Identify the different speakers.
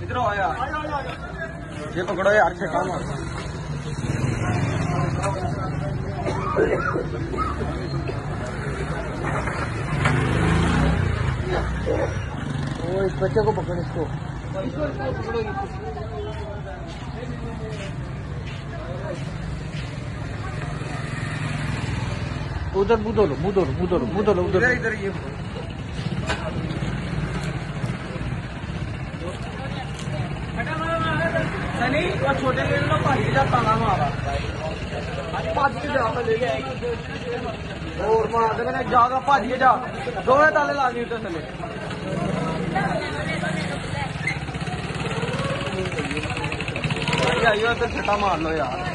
Speaker 1: इधर आओ यार, ये पकड़ो यार, छक्का मार। वो इस बच्चे को पकड़, इसको उधर उधर इधर ये नहीं, और छोटे ले लो, भाजी का ताला मारा, भाजी के जा ले गया और मार दे, मैंने जागा भाजी के जा, दो ताले ला दिए थले। आइयो तो छटा मार लो यार।